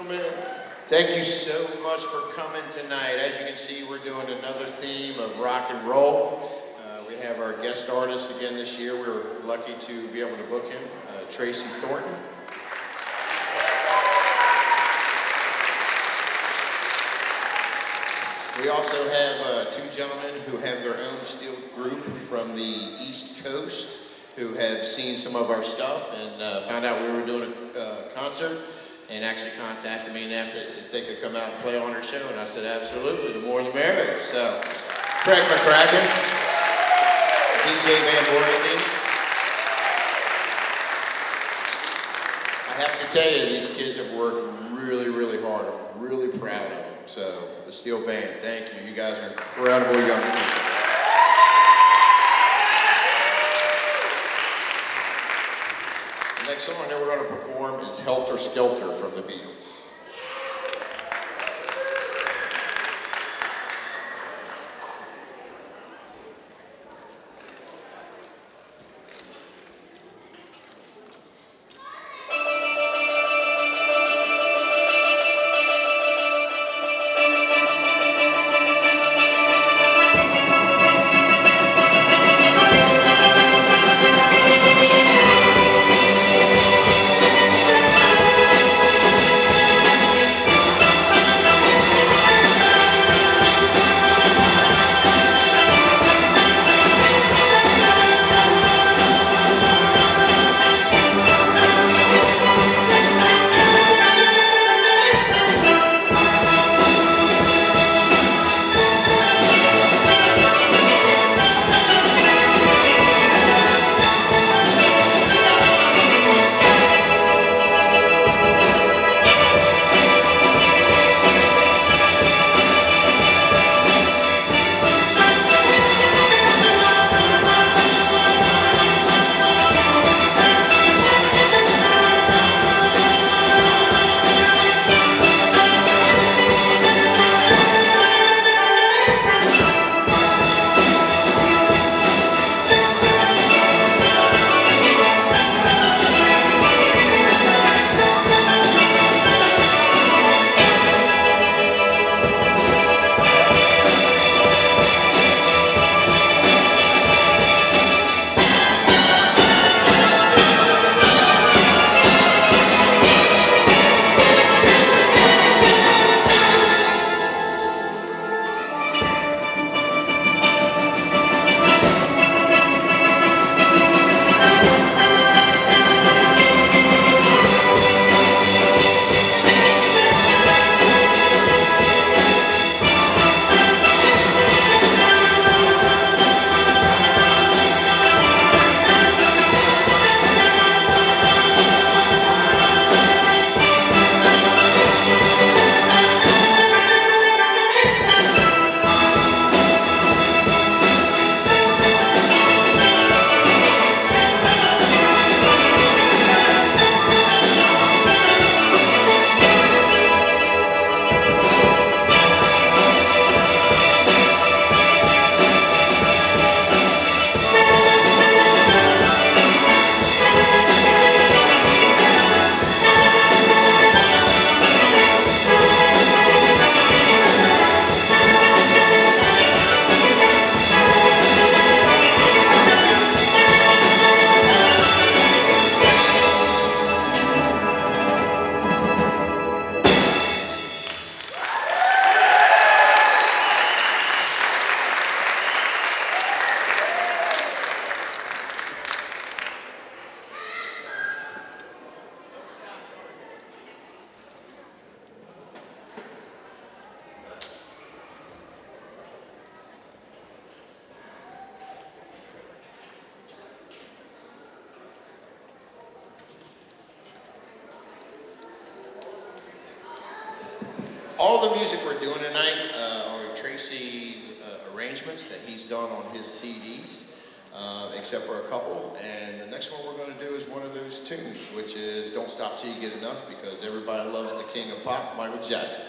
Thank you so much for coming tonight. As you can see, we're doing another theme of rock and roll. We have our guest artist again this year. We were lucky to be able to book him, Tracy Thornton. We also have two gentlemen who have their own steel group from the East Coast who have seen some of our stuff and found out we were doing a concert and actually contacted me and asked if they could come out and play on our show, and I said absolutely, the more the merrier. So, Craig McCracken, DJ Van Bordelin. I have to tell you, these kids have worked really, really hard. I'm really proud of them. So, the Steel Band, thank you. You guys are incredible young people. The next song that we're going to perform is Helter Skelter from the Beatles. All the music we're doing tonight are Tracy's arrangements that he's done on his CDs, except for a couple. And the next one we're going to do is one of those tunes, which is Don't Stop Till You Get Enough, because everybody loves the king of pop, Michael Jackson.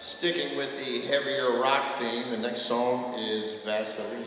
Sticking with the heavier rock theme, the next song is Vaseline.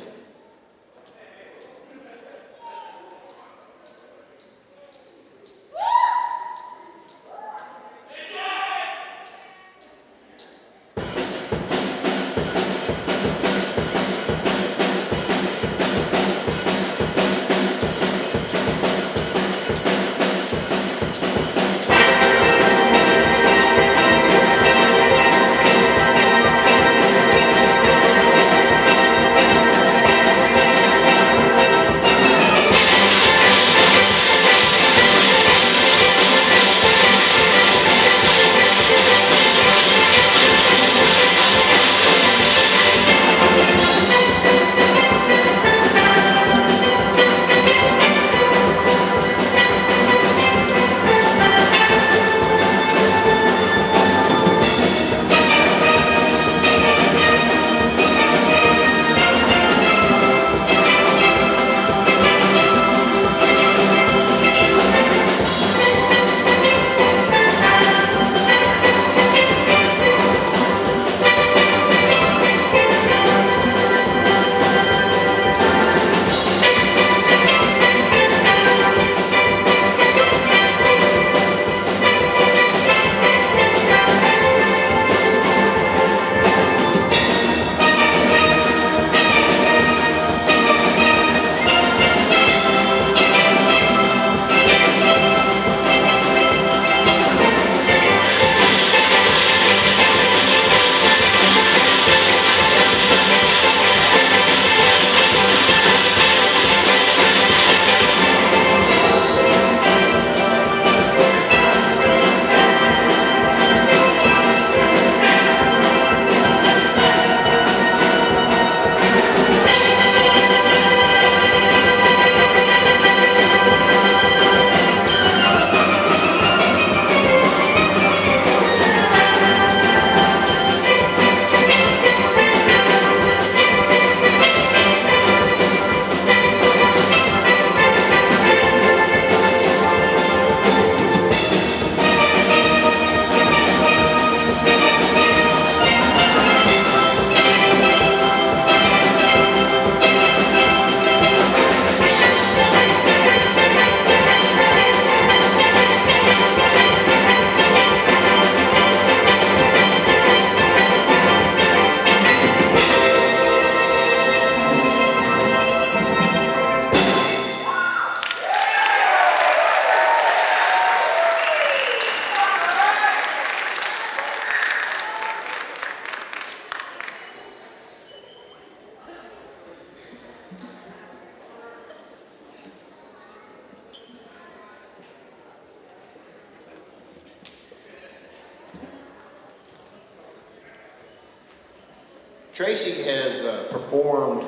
Tracy has performed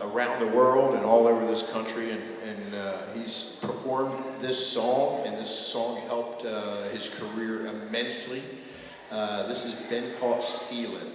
around the world and all over this country, and he's performed this song, and this song helped his career immensely. This has been called Stealin'.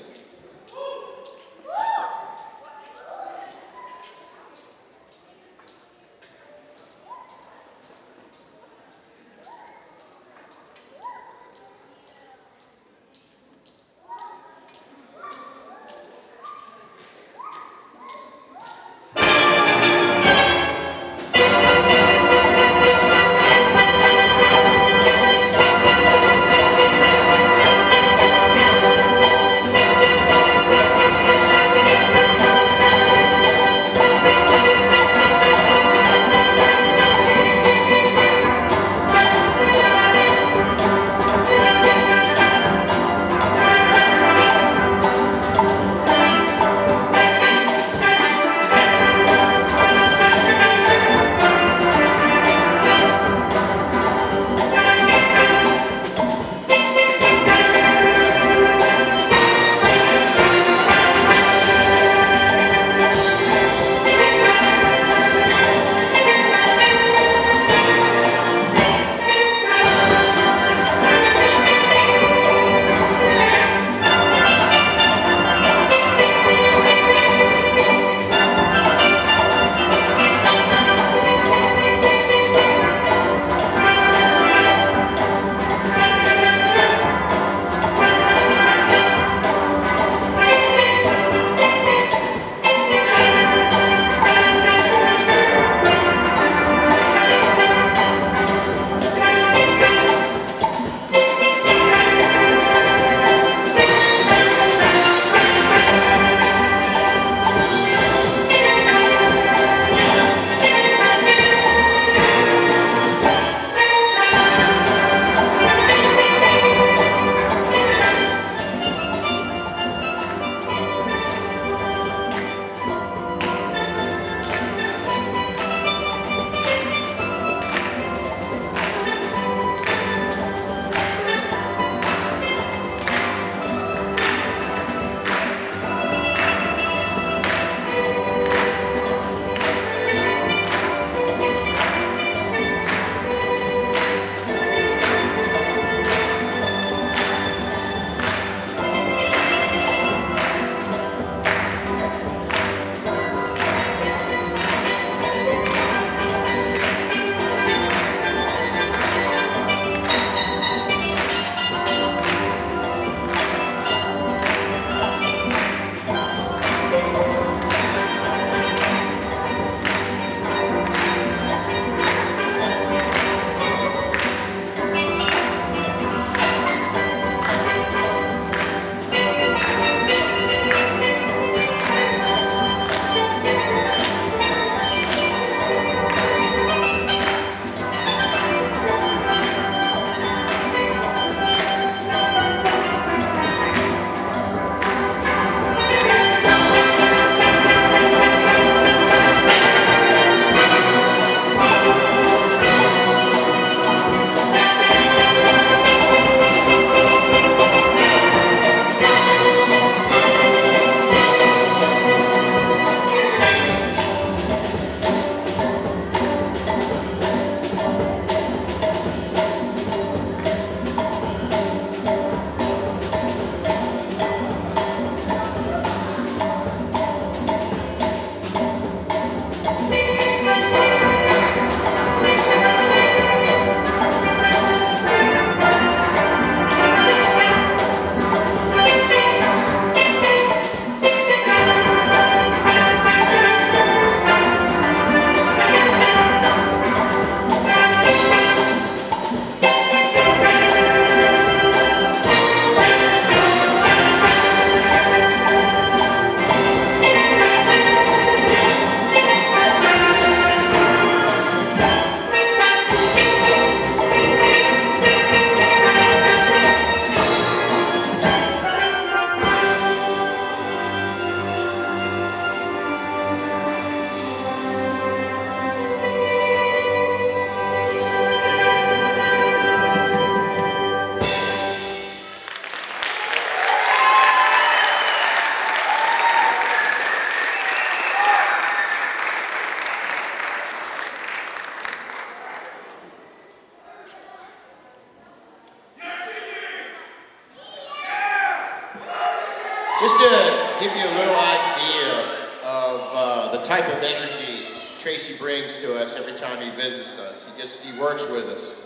you a little idea of the type of energy Tracy brings to us every time he visits us. He works with us.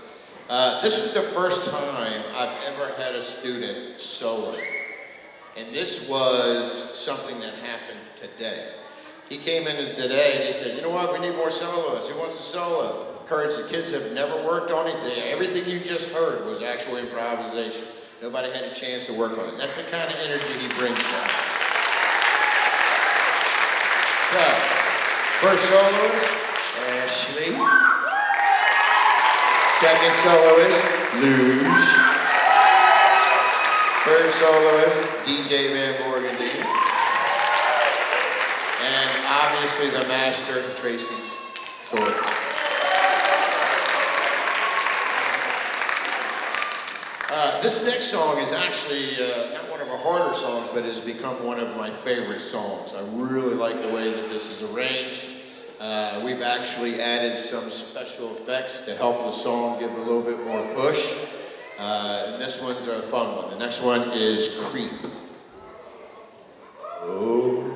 This was the first time I've ever had a student solo. And this was something that happened today. He came in today and he said, you know what, we need more soloists. Who wants a solo? Encourage the kids that have never worked on anything. Everything you just heard was actual improvisation. Nobody had a chance to work on it. That's the kind of energy he brings to us. So, first soloist, Ashley. Second soloist, Luge. Third soloist, DJ Van Morgandy. And obviously the master, Tracy Thornton. This next song is actually not one of our harder songs, but has become one of my favorite songs. I really like the way that this is arranged. We've actually added some special effects to help the song give a little bit more push. And this one's a fun one. The next one is Creep. Oh.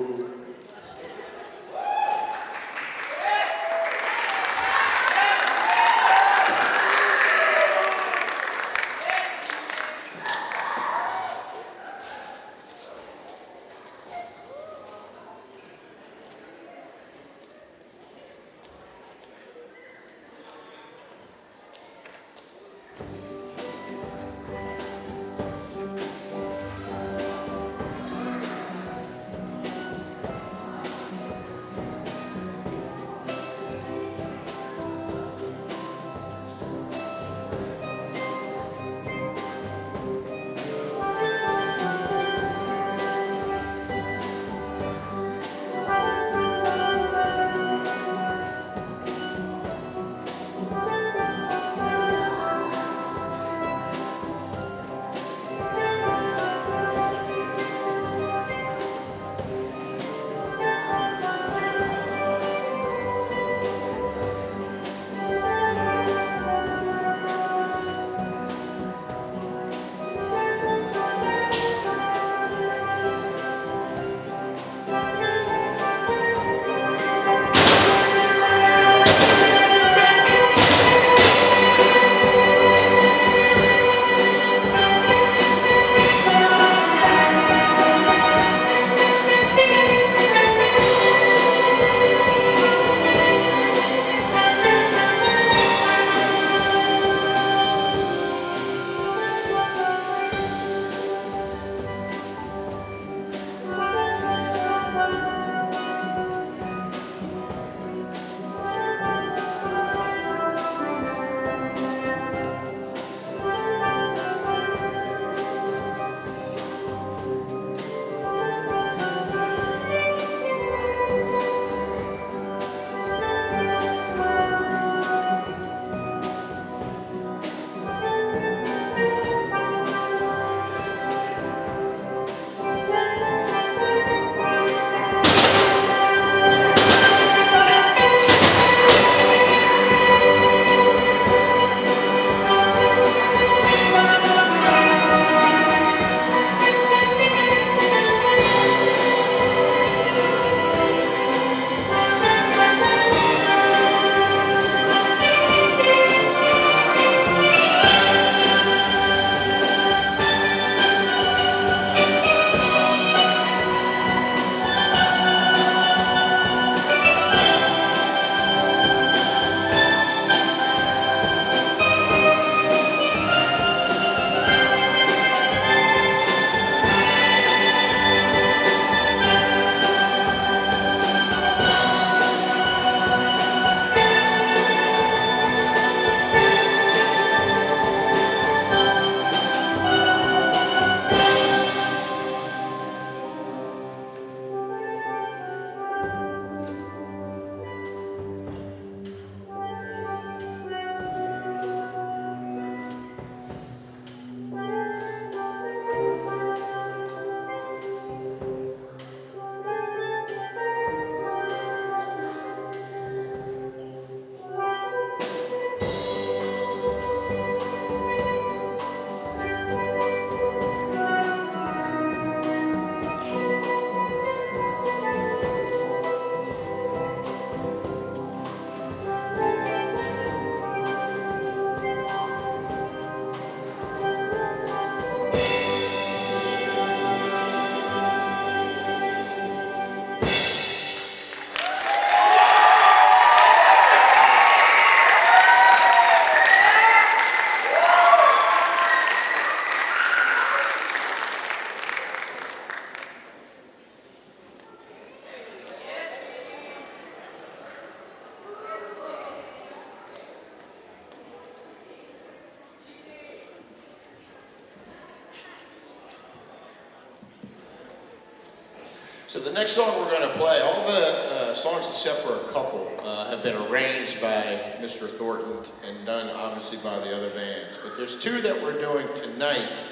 So the next song we're going to play, all the songs except for a couple have been arranged by Mr. Thornton and done obviously by the other bands. But there's two that we're doing tonight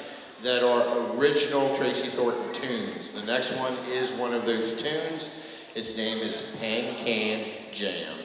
that are original Tracy Thornton tunes. The next one is one of those tunes. Its name is Pan Can Jam. Pan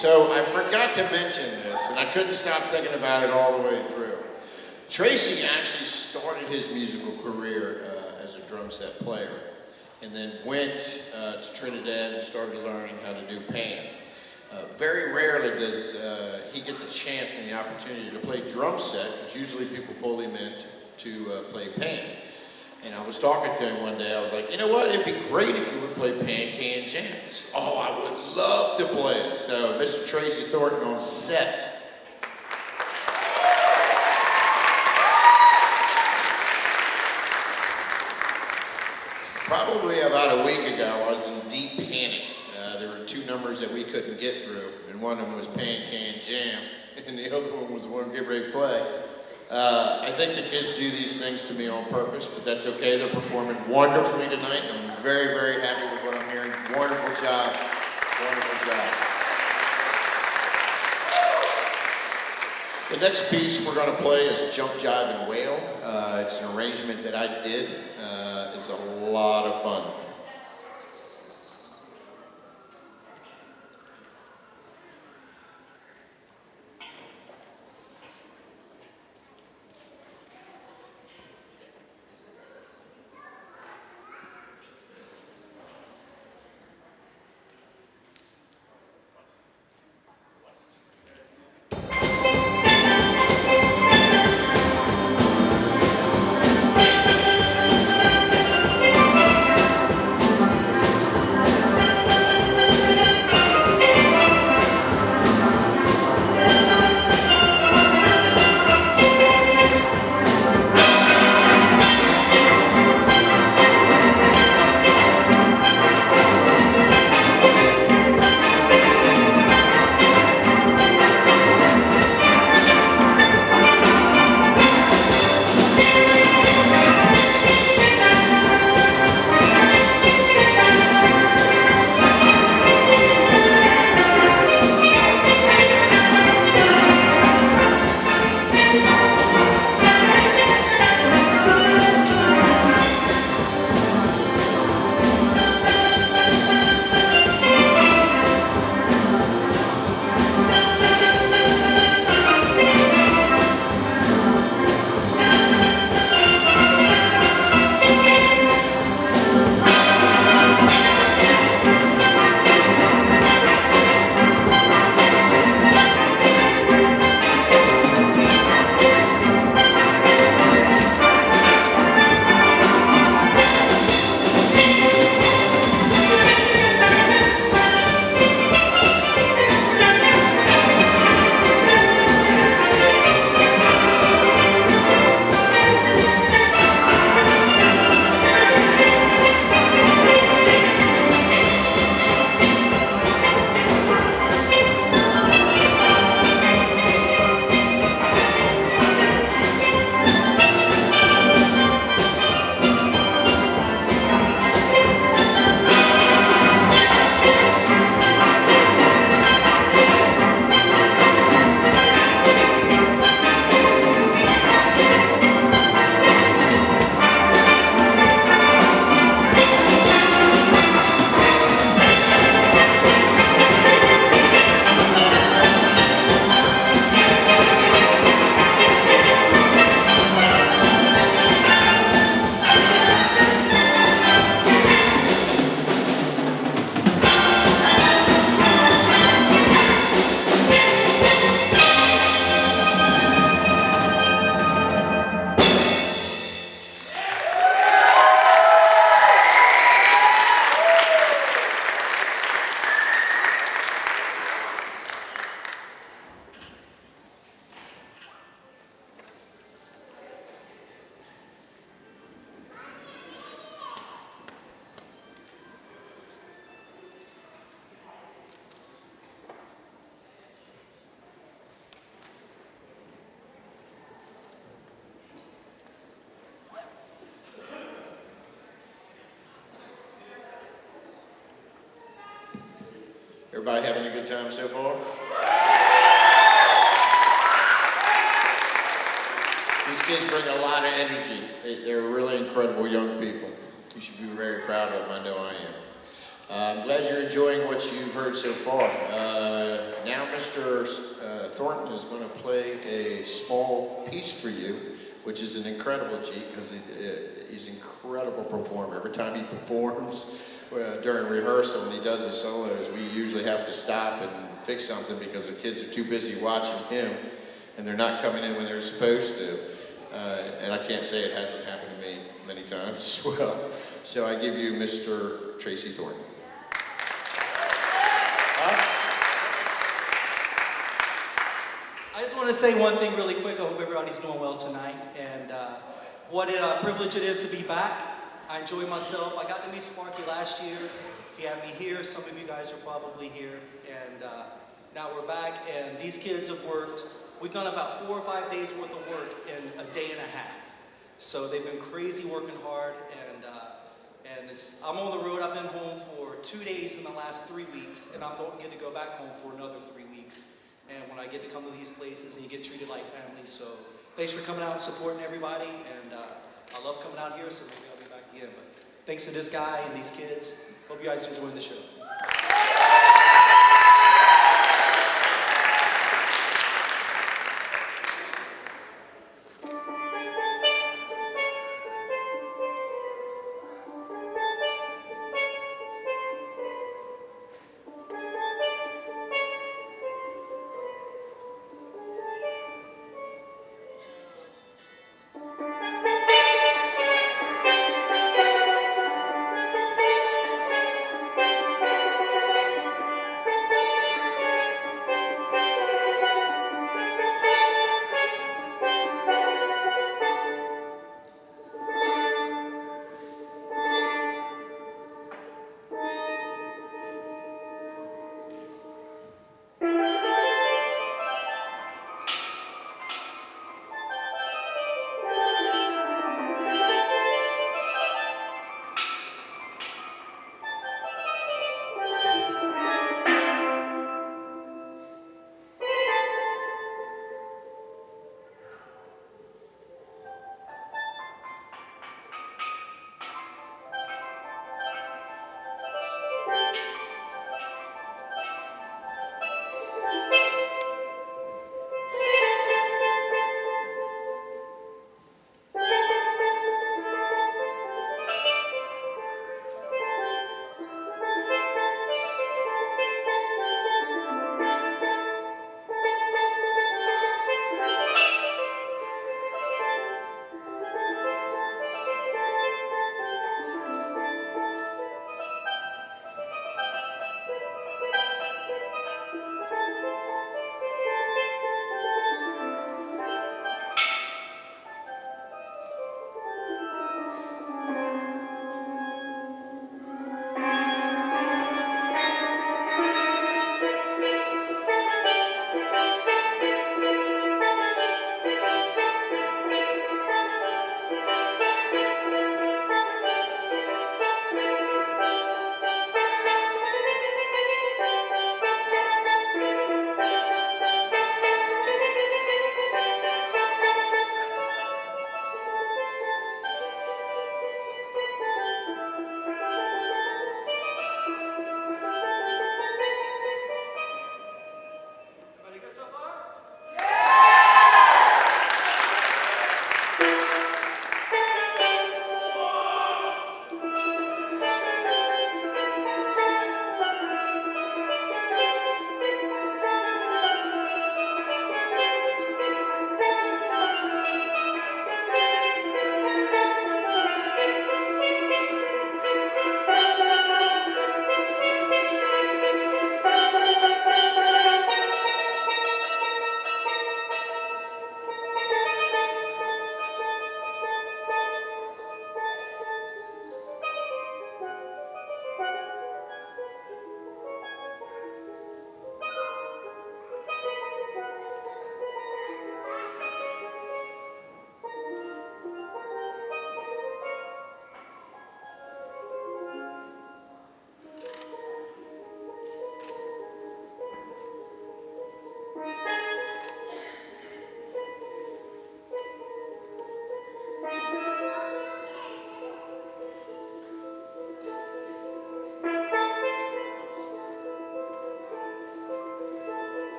So I forgot to mention this, and I couldn't stop thinking about it all the way through. Tracy actually started his musical career as a drum set player, and then went to Trinidad and started learning how to do pan. Very rarely does he get the chance and the opportunity to play drum set, because usually people pull him in to play pan. And I was talking to him one day, I was like, you know what, it'd be great if you would play pan can jams. Oh, I would love to play it. So Mr. Tracy Thornton on set. Probably about a week ago, I was in deep panic. There were two numbers that we couldn't get through, and one of them was Pan Can Jam, and the other one was the one we get ready to play. I think the kids do these things to me on purpose, but that's okay. They're performing wonderfully tonight, and I'm very, very happy with what I'm hearing. Wonderful job. Wonderful job. The next piece we're going to play is Jump, Jive, and Wail. It's an arrangement that I did. It's a lot of fun. Everybody having a good time so far? These kids bring a lot of energy. They're really incredible young people. You should be very proud of them. I know I am. I'm glad you're enjoying what you've heard so far. Now Mr. Thornton is going to play a small piece for you, which is an incredible cheat because he's an incredible performer. Every time he performs during rehearsal and he does his solos, we usually have to stop and fix something because the kids are too busy watching him and they're not coming in when they're supposed to. And I can't say it hasn't happened to me many times as well. So I give you Mr. Tracy Thornton. I just want to say one thing really quick. I hope everybody's doing well tonight. And what a privilege it is to be back. I enjoyed myself. I got to meet Sparky last year. He had me here. Some of you guys are probably here. And now we're back. And these kids have worked. We've done about 4 or 5 days worth of work in a day and a half. So they've been crazy working hard. And I'm on the road. I've been home for 2 days in the last 3 weeks. And I don't get to go back home for another 3 weeks. And when I get to come to these places and you get treated like family. So thanks for coming out and supporting everybody. And I love coming out here, so maybe I'll be back again. But thanks to this guy and these kids. Hope you guys are enjoying the show.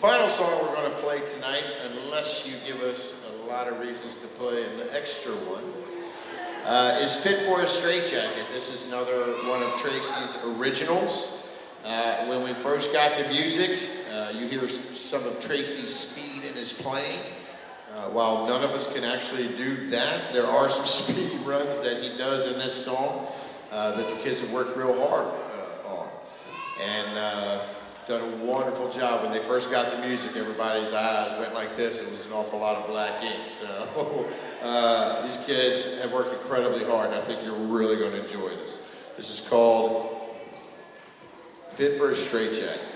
final song we're going to play tonight, unless you give us a lot of reasons to play an extra one, is Fit for a Straitjacket. This is another one of Tracy's originals. When we first got the music, you hear some of Tracy's speed in his playing. While none of us can actually do that, there are some speed runs that he does in this song that the kids have worked real hard on. And done a wonderful job. When they first got the music, everybody's eyes went like this. It was an awful lot of black ink. So these kids have worked incredibly hard, and I think you're really going to enjoy this. This is called Fit for a Straitjacket.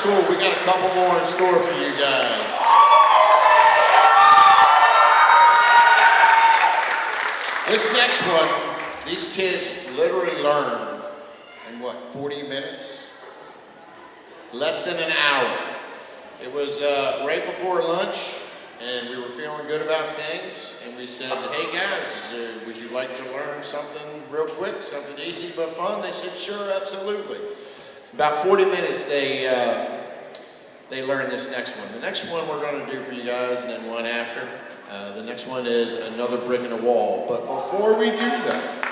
cool. We got a couple more in store for you guys. This next one, these kids literally learn in what, 40 minutes? Less than an hour. It was right before lunch, and we were feeling good about things, and we said, hey guys, would you like to learn something real quick, something easy but fun? They said, sure, absolutely. About 40 minutes, they learned this next one. The next one we're going to do for you guys, and then one after. The next one is another brick in the wall. But before we do that,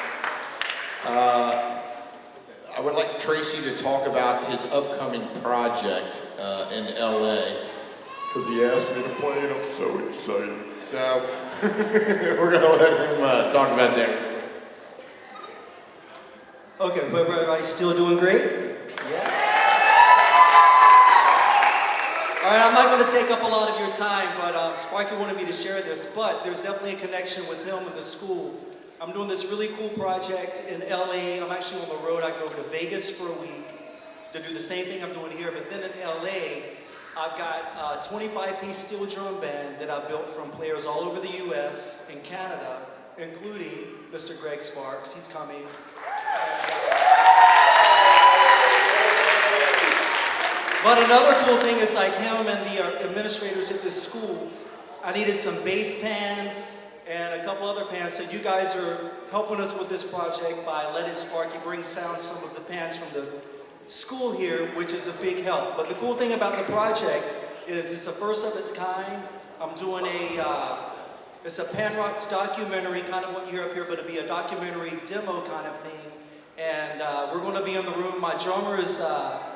I would like Tracy to talk about his upcoming project in LA. Because he asked me to play, and I'm so excited. So we're going to let him talk about that. Okay, but everybody's still doing great? Yeah. All right, I'm not going to take up a lot of your time, but Sparky wanted me to share this, but there's definitely a connection with him and the school. I'm doing this really cool project in LA. I'm actually on the road. I go to Vegas for a week to do the same thing I'm doing here, but then in LA, I've got a 25-piece steel drum band that I've built from players all over the US and Canada, including Mr. Greg Sparks. He's coming. But another cool thing is like him and the administrators at this school, I needed some bass pans and a couple other pans. So you guys are helping us with this project by letting Sparky bring sound some of the pans from the school here, which is a big help. But the cool thing about the project is it's the first of its kind. I'm doing it's a Pan Rocks documentary, kind of what you hear up here, but it'll be a documentary demo kind of thing. And we're going to be in the room. My drummer is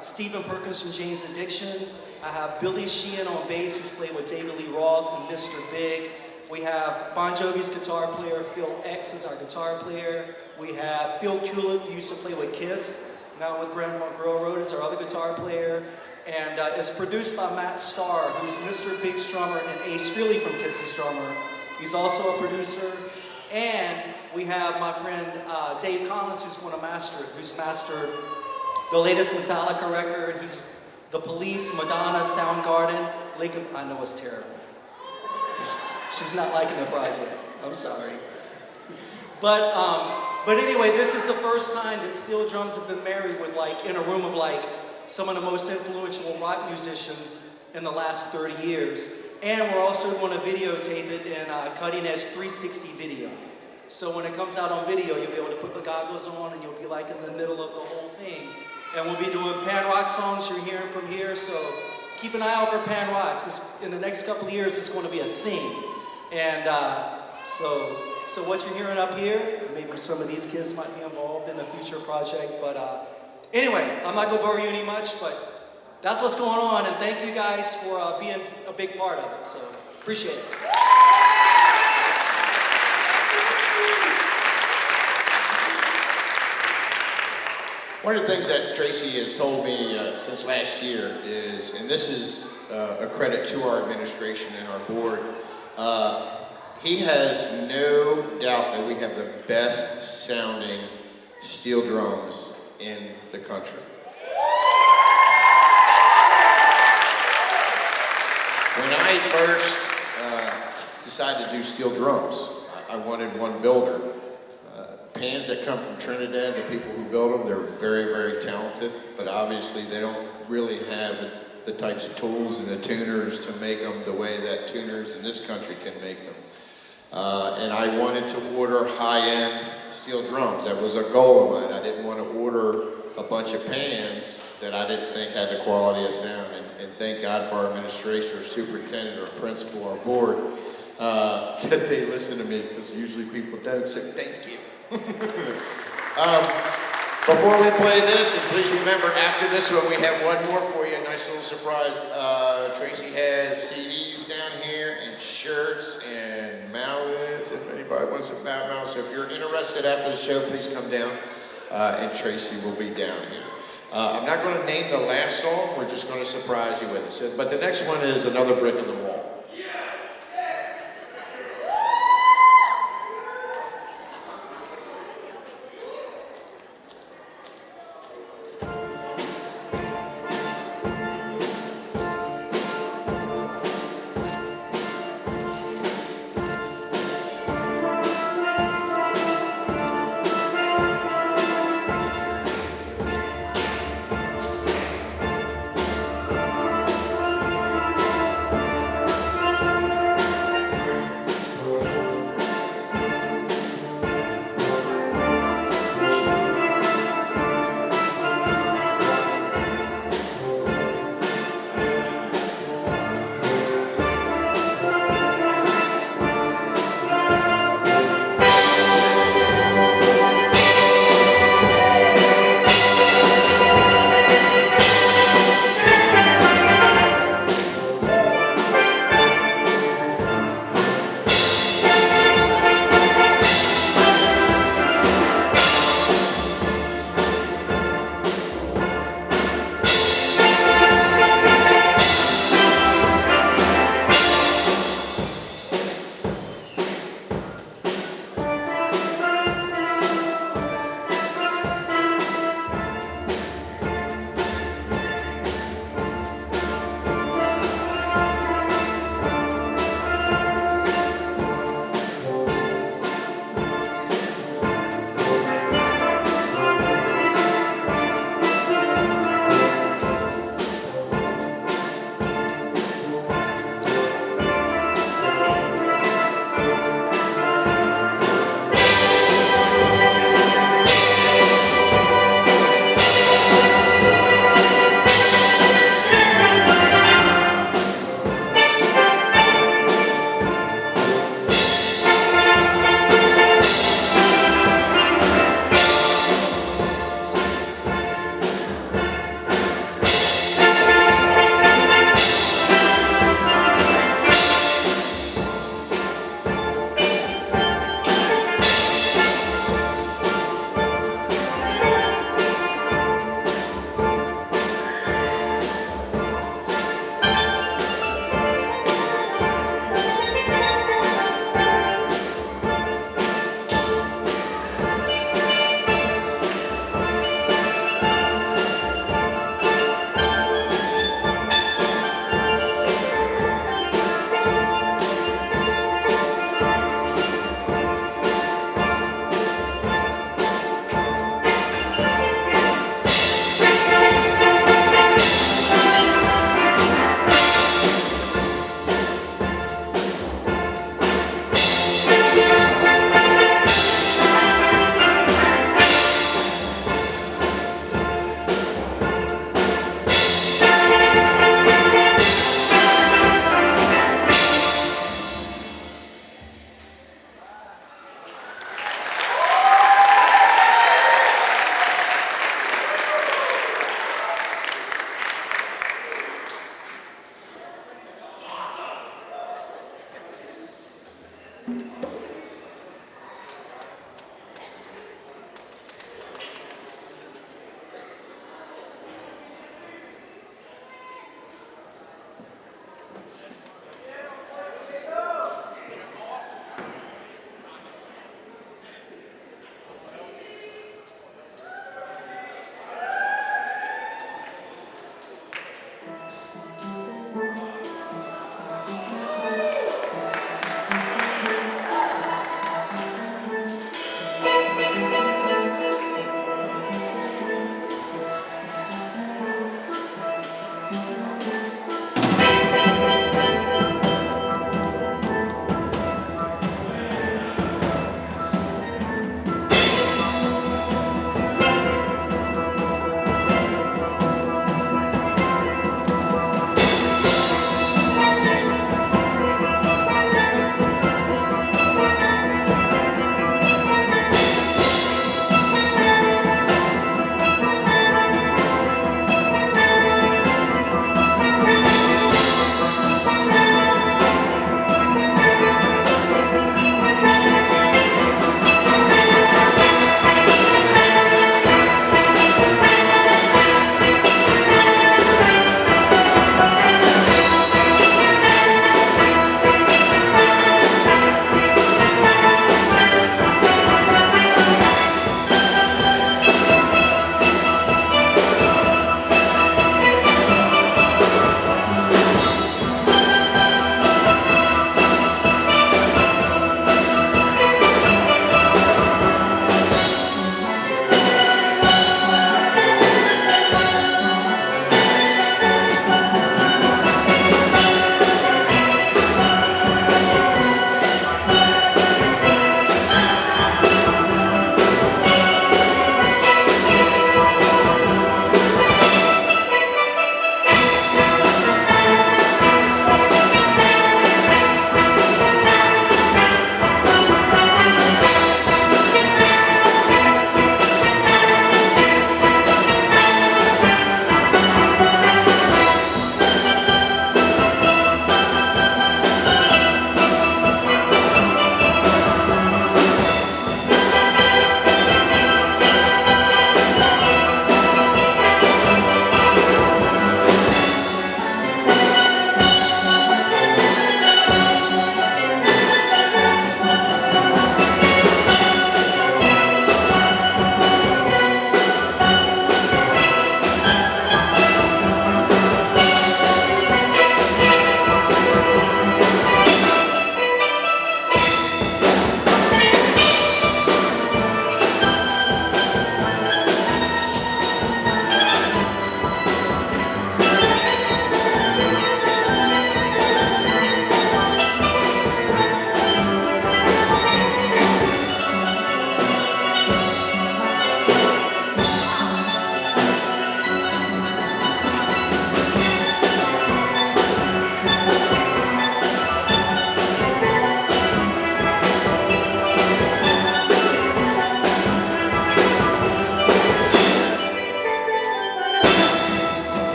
Stephen Perkins from Jane's Addiction. I have Billy Sheehan on bass, who's played with David Lee Roth and Mr. Big. We have Bon Jovi's guitar player, Phil X is our guitar player. We have Phil Kulick, who used to play with Kiss, now with Grandma Girl Road, is our other guitar player. And it's produced by Matt Starr, who's Mr. Big's drummer and Ace Frehley from Kiss's drummer. He's also a producer. And we have my friend Dave Collins, who's going to master it, who's mastered the latest Metallica record. He's The Police, Madonna, Soundgarden, Linkin. I know it's terrible. She's not liking the project. I'm sorry. But anyway, this is the first time that steel drums have been married with in a room of some of the most influential rock musicians in the last 30 years. And we're also going to videotape it in cutting edge 360 video. So when it comes out on video, you'll be able to put the goggles on and you'll be in the middle of the whole thing. And we'll be doing Pan Rock songs you're hearing from here. So keep an eye out for Pan Rocks. In the next couple of years, it's going to be a thing. And so what you're hearing up here, maybe some of these kids might be involved in a future project. But anyway, I'm not going to bore you any much, but that's what's going on. And thank you guys for being a big part of it. So appreciate it. One of the things that Tracy has told me since last year is, and this is a credit to our administration and our board, he has no doubt that we have the best sounding steel drums in the country. When I first decided to do steel drums, I wanted one builder. Pans that come from Trinidad, the people who build them, they're very, very talented, but obviously they don't really have the types of tools and the tuners to make them the way that tuners in this country can make them. And I wanted to order high-end steel drums. That was a goal of mine. I didn't want to order a bunch of pans that I didn't think had the quality of sound. And thank God for our administration, or superintendent, or principal, or board, that they listen to me, because usually people don't say thank you. Before we play this, and please remember, after this one, we have one more for you, a nice little surprise. Tracy has CDs down here, and shirts, and mallets, if anybody wants a mallet. So if you're interested after the show, please come down, and Tracy will be down here. I'm not going to name the last song, we're just going to surprise you with it. But the next one is Another Brick in the Wall.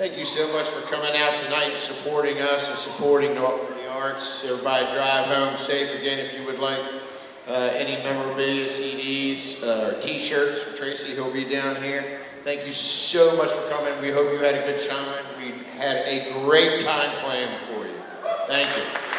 Thank you so much for coming out tonight and supporting us and supporting the arts. Everybody drive home safe. Again, if you would like any memorabilia, CDs, or T-shirts for Tracy, he'll be down here. Thank you so much for coming. We hope you had a good time. We had a great time playing for you. Thank you.